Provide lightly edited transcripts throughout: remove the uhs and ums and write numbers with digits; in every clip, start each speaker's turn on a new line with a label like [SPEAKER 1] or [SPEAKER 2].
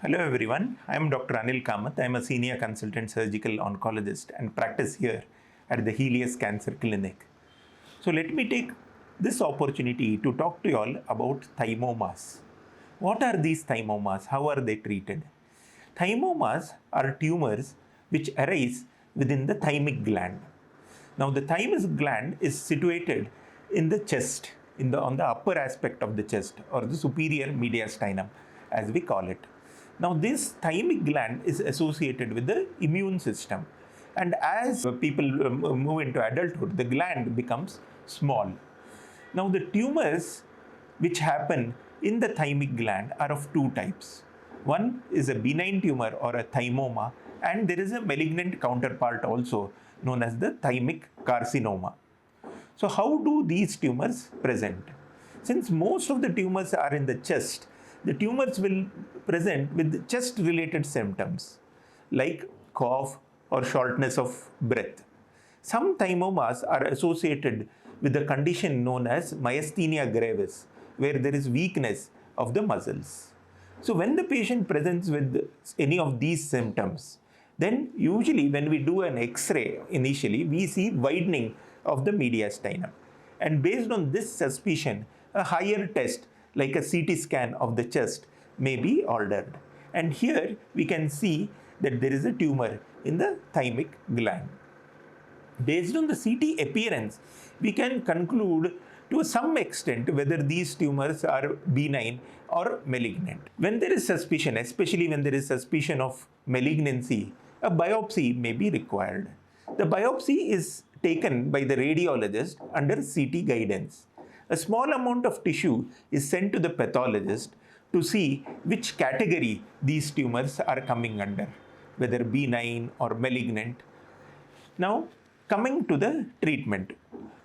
[SPEAKER 1] Hello everyone, I am Dr. Anil Kamath. I am a senior consultant surgical oncologist and practice here at the Healius Cancer Clinic. So let me take this opportunity to talk to you all about thymomas. What are these thymomas? How are they treated? Thymomas are tumors which arise within the thymic gland. Now the thymus gland is situated in the chest, on the upper aspect of the chest, or the superior mediastinum as we call it. Now this thymic gland is associated with the immune system, and as people move into adulthood, the gland becomes small. Now the tumors which happen in the thymic gland are of two types. One is a benign tumor or a thymoma, and there is a malignant counterpart also known as the thymic carcinoma. So how do these tumors present? Since most of the tumors are in the chest, the tumors will present with chest related symptoms like cough or shortness of breath. Some thymomas are associated with a condition known as myasthenia gravis, where there is weakness of the muscles. So when the patient presents with any of these symptoms, then usually when we do an X-ray initially, we see widening of the mediastinum. And based on this suspicion, a higher test like a CT scan of the chest may be ordered. And here we can see that there is a tumor in the thymic gland. Based on the CT appearance, we can conclude to some extent whether these tumors are benign or malignant. When there is suspicion, especially when there is suspicion of malignancy, a biopsy may be required. The biopsy is taken by the radiologist under CT guidance. A small amount of tissue is sent to the pathologist to see which category these tumors are coming under, whether benign or malignant. Now, coming to the treatment.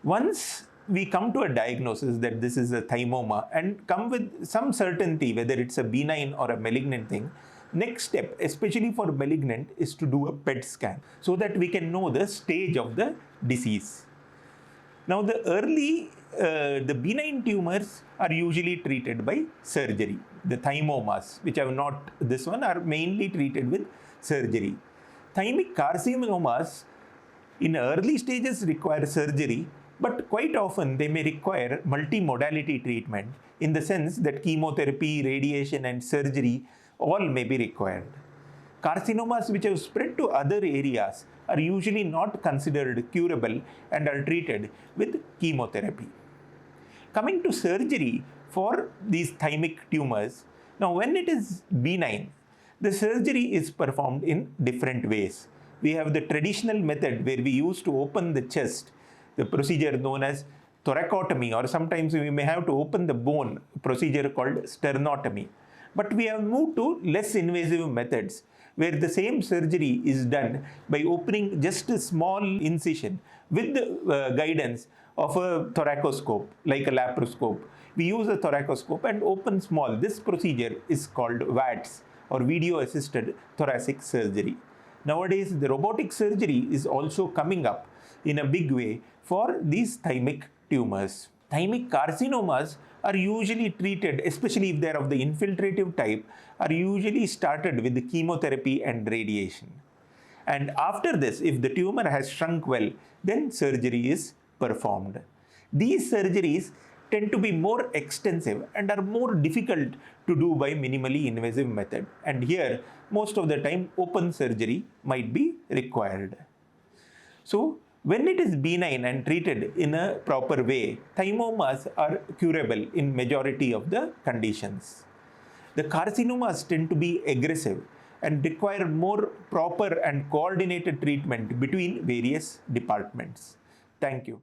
[SPEAKER 1] Once we come to a diagnosis that this is a thymoma and come with some certainty whether it's a benign or a malignant thing, next step, especially for malignant, is to do a PET scan so that we can know the stage of the disease. Now the benign tumors are usually treated by surgery. The thymomas, which are not this one, are mainly treated with surgery. Thymic carcinomas in early stages require surgery, but quite often they may require multimodality treatment in the sense that chemotherapy, radiation and surgery all may be required. Carcinomas which have spread to other areas are usually not considered curable and are treated with chemotherapy. Coming to surgery for these thymic tumors, now when it is benign, the surgery is performed in different ways. We have the traditional method where we used to open the chest, the procedure known as thoracotomy, or sometimes we may have to open the bone, procedure called sternotomy. But we have moved to less invasive methods where the same surgery is done by opening just a small incision with the guidance of a thoracoscope, like a laparoscope. We use a thoracoscope and open small. This procedure is called VATS, or video assisted thoracic surgery. Nowadays, the robotic surgery is also coming up in a big way for these thymic tumors. Thymic carcinomas are usually treated, especially if they are of the infiltrative type, are usually started with the chemotherapy and radiation. And after this, if the tumor has shrunk well, then surgery is performed. These surgeries tend to be more extensive and are more difficult to do by minimally invasive method. And here, most of the time, open surgery might be required. So, when it is benign and treated in a proper way, thymomas are curable in majority of the conditions. The carcinomas tend to be aggressive and require more proper and coordinated treatment between various departments. Thank you.